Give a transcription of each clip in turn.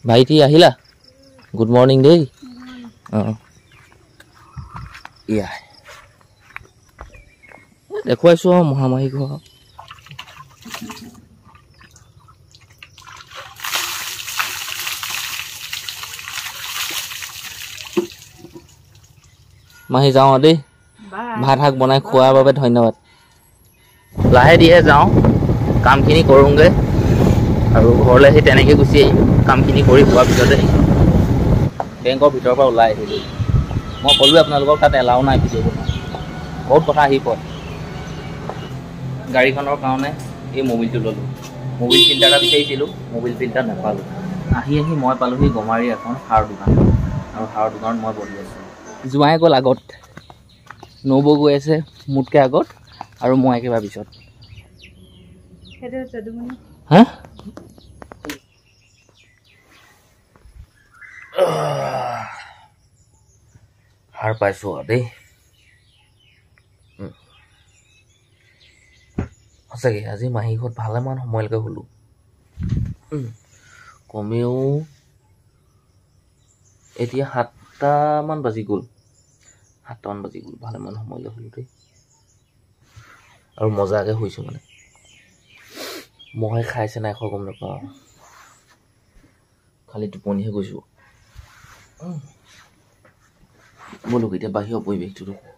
ভাইটি আহিলা good morning দেই ইয়া দেখুৱাইছো মহামাহী ঘৰ মাহী যাওঁ দেই ভাত শাক বনাই খোৱাৰ বাবে ধন্যবাদ লাহে দিয়ে যাওঁ কামখিনি কৰোঁগৈ আৰু ঘৰলৈ আহি তেনেকৈ গুচি আহিম কামখিনি কৰি খোৱাৰ পিছতে বেংকৰ ভিতৰৰ পৰা ওলাই আহিলোঁ মই ক'লোৱে আপোনালোকক তাত এলাও নাই ভিডিঅ' বনোৱা বহুত কথা আহি পৰে গাড়ীখনৰ কাৰণে এই মবিলটো ল'লোঁ মবিল ফিল্টাৰ এটা বিচাৰিছিলোঁ মবিল ফিল্টাৰ নাপালোঁ আহি মই পালোঁহি গমাৰী এখন সাৰ দোকান আৰু সাৰৰ দোকানত মই বহি আছোঁ জোঁৱাই গ'ল আগত নবৌ গৈ আছে মোতকৈ আগত আৰু মই একেবাৰে পিছত হা সাৰ পাইছোঁ আৰু দেই সঁচাকৈ আজি মাহী ঘৰত ভালেমান সময়লৈকে শুলোঁ কমেও এতিয়া 7টামান বাজি গ'ল ভালেমান সময়লৈ শুলোঁ দেই আৰু মজাকৈ শুইছোঁ মানে মহে খাইছে নাই খোৱা গম নাপাওঁ খালি টোপনিহে গৈছোঁ ব'লক এতিয়া বাহিৰৰ পৰিৱেশটো দেখোঁ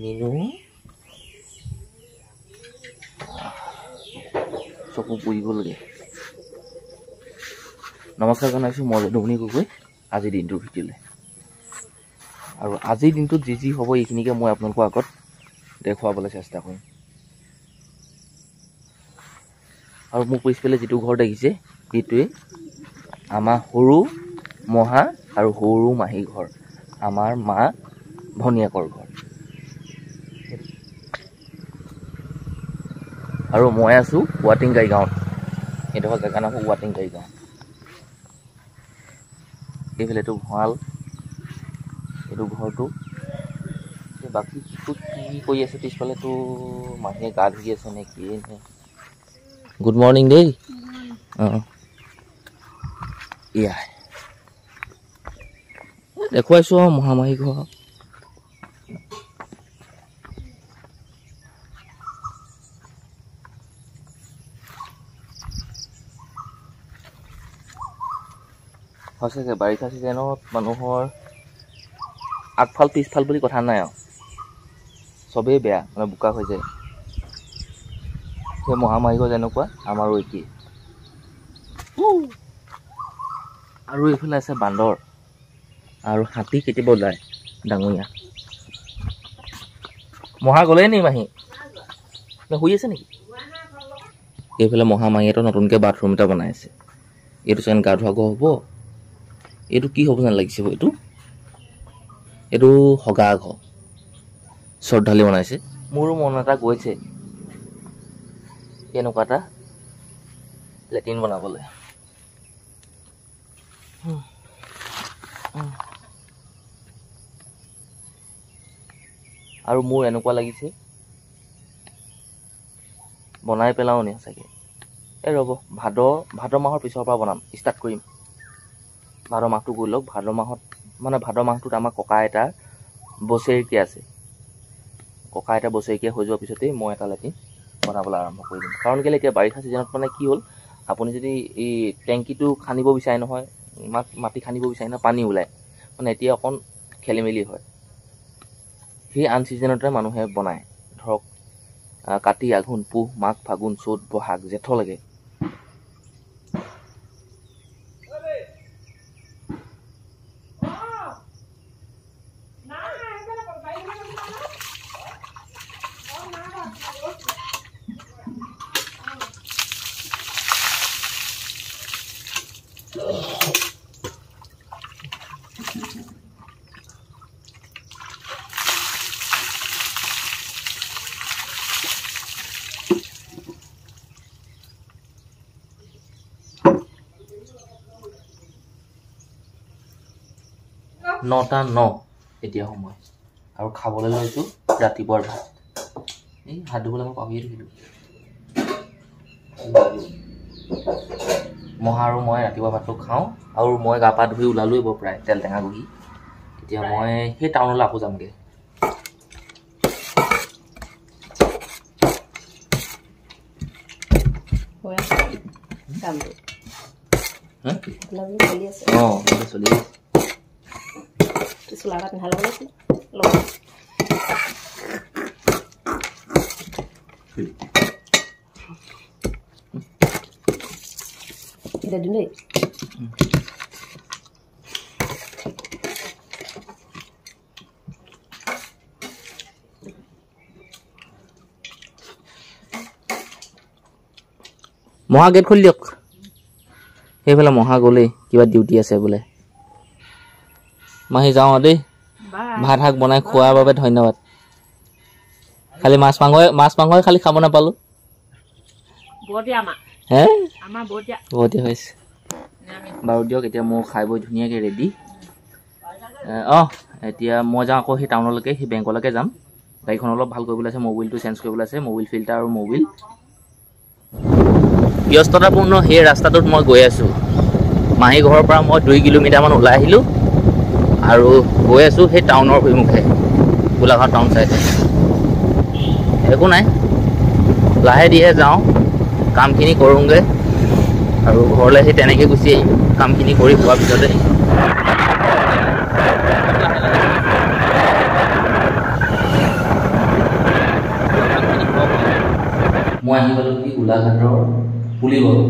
মিনু চকু পৰিবলগীয়া নমস্কাৰ জনাইছোঁ মই যদুমণি গগৈ আজিৰ দিনটোৰ ভিডিঅ'লৈ আৰু আজিৰ দিনটোত যি হ'ব এইখিনিকে মই আপোনালোকৰ আগত দেখুৱাবলৈ চেষ্টা কৰিম আৰু মোক পিছফালে যিটো ঘৰ দেখিছে সেইটোৱে আমাৰ সৰু মহা আৰু সৰু মাহী ঘৰ আমাৰ মা ভনীয়েকৰ ঘৰ আৰু মই আছোঁ ৱাটিংগাই গাঁৱত এইডোখৰ জেগা নাম ৱাটিংগাই গাঁও এইফালেতো ভঁৰাল এইটো ঘৰটো বাকী কি কৰি আছে পিছফালেতো মাহীয়ে গা ধুই আছে নে কি নে গুড মৰ্নিং দেই ইয়া দেখুৱাইছোঁ মহামাহী ঘৰ সঁচাকৈ বাৰিষা ছিজনত মানুহৰ আগফাল পিছফাল বুলি কথা নাই আৰু চবেই বেয়া মানে বোকা হৈ যায় সেই মহামাহী ঘৰ যেনেকুৱা আমাৰো একেই আৰু এইফালে আছে বান্দৰ আৰু হাতী কেতিয়াবা ওলায় ডাঙৰীয়া মহা গ'লেই নি মাহী শুই আছে নেকি এইফালে মহামাহীহঁতৰ নতুনকৈ বাথৰুম এটা বনাই আছে এইটো চাগে গা ধোৱা ঘৰ হ'ব এইটো কি হ'ব যেন লাগিছে এইটো হগা ঘৰ শ্ৰদ্ধালি বনাইছে মোৰো মন এটা গৈছে এনেকুৱা এটা লেট্ৰিন বনাবলৈ আৰু মোৰ এনেকুৱা লাগিছে বনাই পেলাওঁ নি চাগে ৰ'ব ভাদ মাহৰ পিছৰ পৰা বনাম ষ্টাৰ্ট কৰিম ভাদ মাহটো গৈ লওক ভাদ মাহটোত আমাৰ ককা আইতাৰ বছৰেকীয়া আছে ককা আইতাৰ বছৰেকীয়া হৈ যোৱাৰ পিছতেই মই এটা লেট্ৰিন বনাবলৈ আৰম্ভ কৰি দিম কাৰণ কেলৈ এতিয়া বাৰিষা ছিজনত মানে কি হ'ল আপুনি যদি এই টেংকিটো খান্দিব বিচাৰে নহয় মাটি খান্দিব বিচাৰে নহয় পানী ওলায় মানে এতিয়া অকণ খেলি মেলি হয় সেই আন ছিজনতে মানুহে বনায় ধৰক কাতি আঘোণ পুহ মাঘ ফাগুন চ'ত বহাগ জেঠলৈকে নটা ন এতিয়া সময় আৰু খাবলৈ লৈছোঁ ৰাতিপুৱাৰ ভাত এই হাত ধুবলৈ মই পাহৰিয়ে থাকিলোঁ মহা আৰু মই ৰাতিপুৱা ভাতটো খাওঁ আৰু মই গা পা ধুই ওলালোৱে বৰ প্ৰায় তেল টেঙা ঘঁহি এতিয়া মই সেই টাউনলৈ আকৌ যামগৈ চলি মহা গেট খুলি দিয়ক সেইফালে মহা গ'লেই কিবা ডিউটি আছে বোলে মাহী যাওঁ দেই ভাত শাক বনাই খোৱাৰ বাবে ধন্যবাদ খালি মাছ মাংসই খালি খাব নাপালো হে বহতীয়া হৈছে বাৰু দিয়ক এতিয়া মোৰ খাই বৈ ধুনীয়াকৈ ৰেডি এতিয়া মই যাওঁ আকৌ সেই টাউনলৈকে সেই বেংকলৈকে যাম গাড়ীখন অলপ ভাল কৰিবলৈ আছে মবিলটো চেঞ্জ কৰিবলৈ আছে মবিল ফিল্টাৰ আৰু মবিল ব্যস্ততাপূৰ্ণ সেই ৰাস্তাটোত মই গৈ আছোঁ মাহী ঘৰৰ পৰা মই 2 কিলোমিটাৰমান ওলাই আহিলোঁ আৰু গৈ আছোঁ সেই টাউনৰ অভিমুখে গোলাঘাট টাউন চাইডে একো নাই লাহে ধীৰে যাওঁ কামখিনি কৰোঁগৈ আৰু ঘৰলৈ সেই তেনেকৈ গুচি আহিম কামখিনি কৰি হোৱাৰ পিছতে মই আহি পালোঁ কি গোলাঘাটৰ পুলিগড়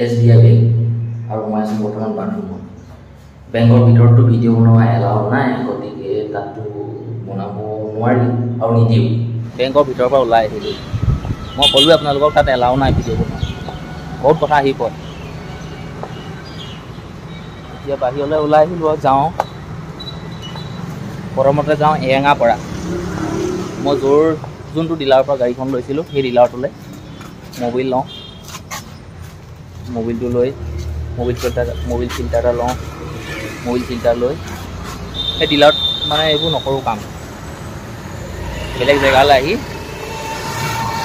SBI বেংক আৰু মই আছোঁ বৰ্তমান বাথৰুমত বেংকৰ ভিতৰতো ভিডিঅ' বনোৱা এলাউ নাই গতিকে তাতো বনাব নোৱাৰি আৰু নিদিওঁ বেংকৰ ভিতৰৰ পৰা ওলাই আহিলোঁ মই ক'লোৱে আপোনালোকক তাত এলাউ নাই ভিডিঅ' বনোৱা বহুত কথা আহি পৰে এতিয়া বাহিৰলৈ ওলাই আহিলোঁ আৰু যাওঁ প্ৰথমতে যাওঁ এৰেঙাপাৰা মই যোনটো ডিলাৰৰ পৰা গাড়ীখন লৈছিলোঁ সেই ডিলাৰটোলৈ মবিল লওঁ মবিলটো লৈ মবিল ফিল্টাৰ এটা লওঁ মবিল ফিল্টাৰ লৈ সেই ডিলাৰত মানে এইবোৰ নকৰোঁ কাম বেলেগ জেগালৈ আহি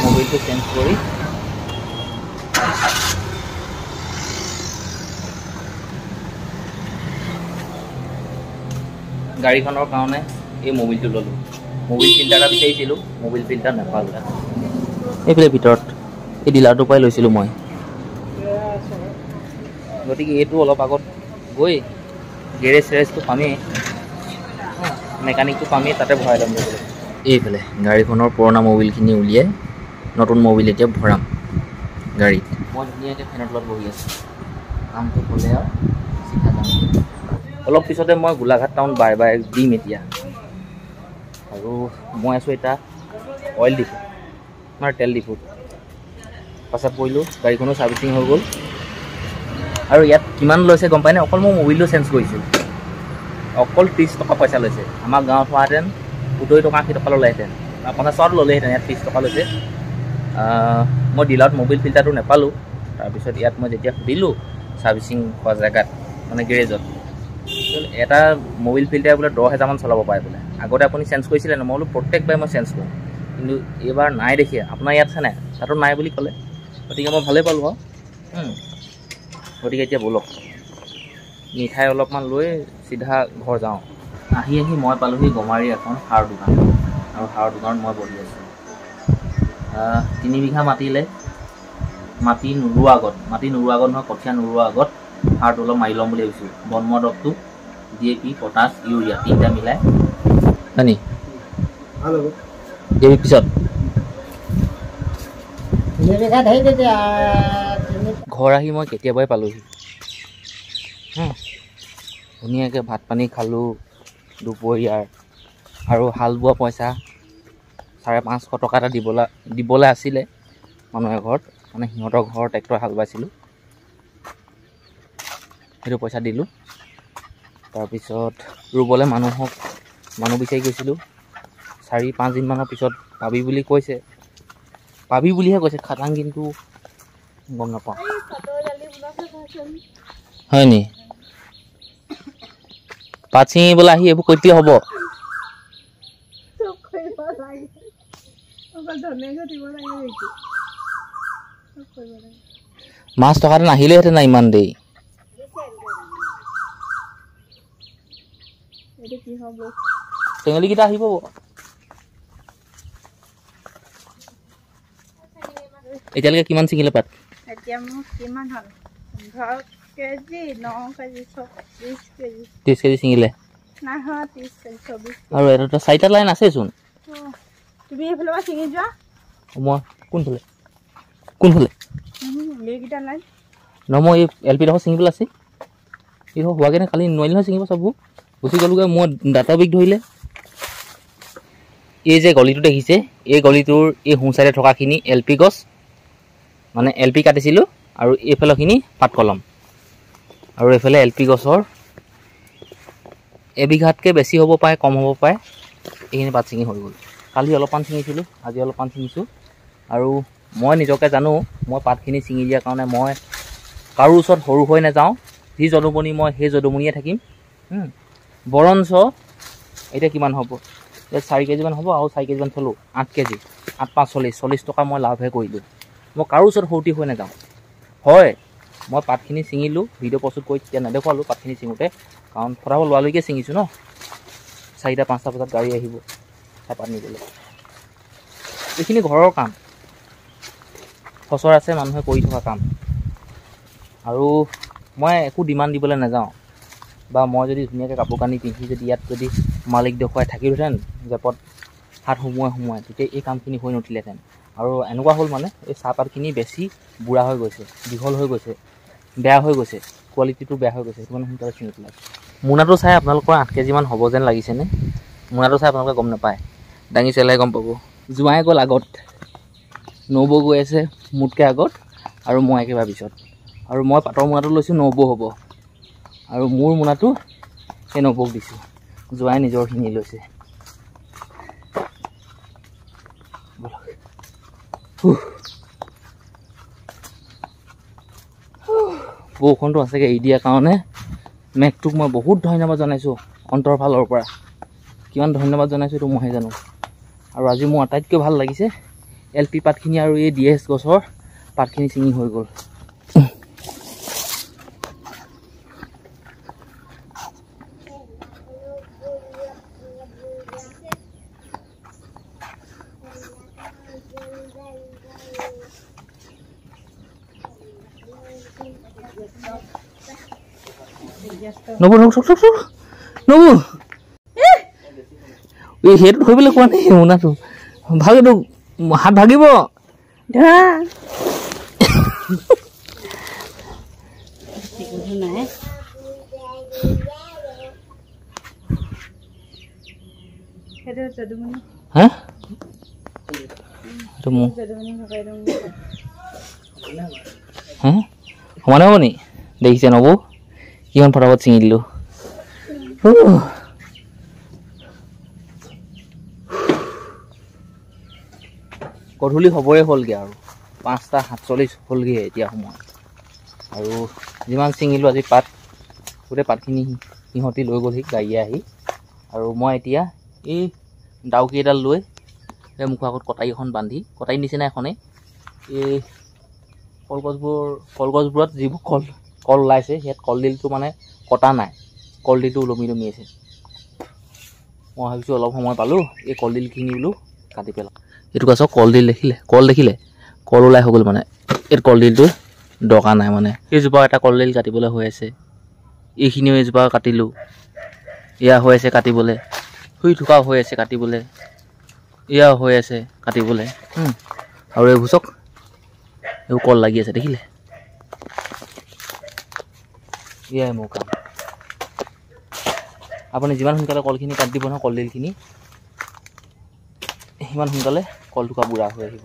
মবিলটো চেঞ্জ কৰি গাড়ীখনৰ কাৰণে এই মবিলটো ল'লোঁ মবিল ফিল্টাৰ এটা বিচাৰিছিলোঁ মবিল ফিল্টাৰ নাপালোঁ এইফালে ভিতৰত এই ডিলাৰটোৰ পৰাই লৈছিলোঁ মই গতিকে এইটো অলপ আগত গৈ গেৰেজটো পামেই মেকানিকটো পামেই তাতে ভৰাই ল'ম এইফালে গাড়ীখনৰ পুৰণা মবিলখিনি উলিয়াই নতুন মবিল এতিয়া ভৰাম গাড়ীত মই ধুনীয়াকৈ ফেনৰ তলত বহি আছোঁ কামটো হ'লে আৰু চিধা যাম অলপ পিছতে মই গোলাঘাট টাউন বাই দিম এতিয়া আৰু মই আছোঁ এটা অইল ডিপু আমাৰ তেল ডিপুত পাছত পৰিলোঁ গাড়ীখনো ছাৰ্ভিচিং হৈ গ'ল আৰু ইয়াত কিমান লৈছে গম পায়নে অকল মই মবিলটো চেঞ্জ কৰিছোঁ অকল 30 টকা পইচা লৈছে আমাৰ গাঁৱত হোৱাহেঁতেন 70 টকা 80 টকা ল'লেহেঁতেন 50 টকাত ল'লেহেঁতেন ইয়াত 30 টকা লৈছে মই ডিলাৰত মবিল ফিল্টাৰটো নাপালোঁ তাৰপিছত ইয়াত মই যেতিয়া সুধিলোঁ ছাৰ্ভিচিং হোৱা জেগাত মানে গেৰেজত এটা মবিল ফিল্টাৰ বোলে 10,000মান চলাব পাৰে বোলে আগতে আপুনি চেঞ্জ কৰিছিলে ন মই বোলো প্ৰত্যেকবাৰে মই চেঞ্জ কৰোঁ কিন্তু এইবাৰ নাই দেখি আপোনাৰ ইয়াত আছে নাই তাতো নাই বুলি ক'লে গতিকে মই ভালেই পালোঁ আৰু গতিকে এতিয়া ব'লক মিঠাই অলপমান লৈ চিধা ঘৰ যাওঁ আহি মই পালোঁহি গমাৰি এখন সাৰ দোকান আৰু সাৰৰ দোকানত মই বহি আছোঁ 3 বিঘা মাটি নোৰোৱা আগত নহয় কঠীয়া নোৰোৱা আগত সাৰটো অলপ মাৰি ল'ম বুলি ভাবিছোঁ বনমোৱা দৰৱটো DAP পটাছ ইউৰিয়া 3টা মিলাই হয়নি DAP পিছত ঘৰ আহি মই কেতিয়াবাই পালোঁহি ধুনীয়াকৈ ভাত পানী খালোঁ দুপৰীয়াৰ আৰু হাল বোৱা পইচা 550 টকা এটা দিবলৈ আছিলে মানুহ এঘৰত মানে সিহঁতৰ ঘৰৰ ট্ৰেক্টৰ হাল বাইছিলোঁ সেইটো পইচা দিলোঁ তাৰপিছত ৰুবলৈ মানুহ বিচাৰি গৈছিলোঁ 4-5 দিনমানৰ পিছত পাবি বুলিহে কৈছে খাটাং কিন্তু গম নাপাওঁ হয় নি পাত ছিঙিবলৈ আহি এইবোৰ কৈ দিলে হ'ব মাছ থকাতে নাহিলেহেঁতেন না ইমান দেৰি টেঙেলীকেইটা আহিব এতিয়ালৈকে কিমান ছিঙিলে পাত এতিয়া মোৰ কিমান হ'ল 10 কেজি 9 কেজি 20 কেজি 30 কেজি ছিঙিলে নাই হয় 30 কেজি 24 আৰু এটা 4টা লাইন আছেচোন তুমি এইফালে পৰা ছিঙি যোৱা মই কোনফালে এইকেইটা লাইন মই এই এল পি ডোখৰ ছিঙিবলৈ আছে এই হোৱাগৈ নে কালি নোৱাৰিলে নহয় ছিঙিব চববোৰ গুচি গ'লোগৈ মই দাঁতৰ বিষ ধৰিলে এই যে গলিটো দেখিছে এই গলিটোৰ এই সোঁ চাইডে থকাখিনি এল পি গছ মানে এল পি কাটিছিলোঁ আৰু এইফালৰখিনি পাত কলম আৰু এইফালে এল পি গছৰ এবিঘাতকৈ বেছি হ'ব পাৰে কম হ'ব পাৰে এইখিনি পাত ছিঙি হৈ গ'ল কালি অলপমান ছিঙিছিলোঁ আজি অলপমান ছিঙিছোঁ আৰু মই নিজকে জানো মই পাতখিনি ছিঙি দিয়াৰ কাৰণে মই কাৰো ওচৰত সৰু হৈ নাযাওঁ যি যদুমণি মই সেই যদুমণিয়ে থাকিম বৰঞ্চ এতিয়া কিমান হ'ব এতিয়া 4 কেজিমান হ'ব আৰু 4 কেজিমান থ'লোঁ 8 কেজি 8 5 40 টকা মই লাভহে কৰিলোঁ মই কাৰো ওচৰত সৰুটি হৈ নাযাওঁ হয় মই পাতখিনি ছিঙিলোঁ ভিডিঅ' প্ৰস্তুত কৰি তেতিয়া নেদেখুৱালোঁ পাতখিনি ছিঙোতে কাৰণ ফটাফট লোৱালৈকে ছিঙিছোঁ ন 4টা 5টা বজাত গাড়ী আহিব চাহপাত নিবলৈ এইখিনি ঘৰৰ কাম সচৰ আছে মানুহে কৰি থকা কাম আৰু মই একো ডিমাণ্ড দিবলৈ নাযাওঁ বা মই যদি ধুনীয়াকৈ কাপোৰ কানি পিন্ধি যদি ইয়াত যদি মালিক দেখুৱাই থাকিলোহেঁতেন জেপত হাত সোমোৱাই তেতিয়া এই কামখিনি হৈ নুঠিলেহেঁতেন আৰু এনেকুৱা হ'ল মানে এই চাহপাতখিনি বেছি বুঢ়া হৈ গৈছে দীঘল হৈ গৈছে বেয়া হৈ গৈছে কোৱালিটিটো বেয়া হৈ গৈছে সেইটো মানে সোনকালে ছিঙি পেলাই মোনাটো চাই আপোনালোকৰ 8 কেজিমান হ'ব যেন লাগিছেনে মোনাটো চাই আপোনালোকে গম নাপায় দাঙি চালে গম পাব জোঁৱাই গ'ল আগত নবৌ গৈ আছে মোতকৈ আগত আৰু মই একেবাৰে পিছত আৰু মই পাতৰ মোনাটো লৈছোঁ নবৌ হ'ব আৰু মোৰ মোনাটো সেই নবৌক দিছোঁ জোঁৱাই নিজৰখিনি লৈছে বৰষুণটো আছেগৈ এৰি দিয়াৰ কাৰণে মেঘটোক মই বহুত ধন্যবাদ জনাইছোঁ অন্তৰ ফালৰ পৰা কিমান ধন্যবাদ জনাইছোঁ এইটো মইহে জানো আৰু আজি মোৰ আটাইতকৈ ভাল লাগিছে এল পি পাতখিনি আৰু এই DH গছৰ পাতখিনি ছিঙি হৈ গ'ল নবৌ নবৌ এই সেইটো ধৰিবলৈ কোৱা নাই মোনাটো ভাগিটো হাত ভাগিব হা সমানে হ'ব নি দেখিছে নবৌ কিমান ফটাফট ছিঙি দিলোঁ গধূলি হ'বই হ'লগৈ আৰু 5:47 হ'লগৈ এতিয়া সময় আৰু যিমান ছিঙিলোঁ আজি পাত গোটেই পাতখিনি সিহঁতি লৈ গ'লহি গাড়ীয়ে আহি আৰু মই এতিয়া এই ডাউকি এডাল লৈ এই মুখৰ আগত কটাৰী এখন বান্ধি কটাৰী নিচিনা এখনেই এই কলগছবোৰত যিবোৰ কল ওলাইছে ইয়াত কলডিলটো মানে কটা নাই কলডিলটো ওলমি আছে মই ভাবিছোঁ অলপ সময় পালোঁ এই কলডিলখিনি বোলো কাটি পেলাওঁ এইটো গছক কলডিল দেখিলে কল ওলাই হৈ গ'ল মানে এই কলডিলটো দৰকাৰ নাই মানে এইজোপা এটা কলডিল কাটিবলৈ হৈ আছে এইখিনিও এজোপা কাটিলোঁ এয়া হৈ আছে কাটিবলৈ শুই থকাও হৈ আছে কাটিবলৈ এয়াও হৈ আছে কাটিবলৈ আৰু এইবোৰ চক এইবোৰ কল লাগি আছে দেখিলে এয়াই মোৰ কাম আপুনি যিমান সোনকালে কলখিনি কাটি দিব নহয় কলডিলখিনি সিমান সোনকালে কলথোকা বুঢ়া হৈ আহিব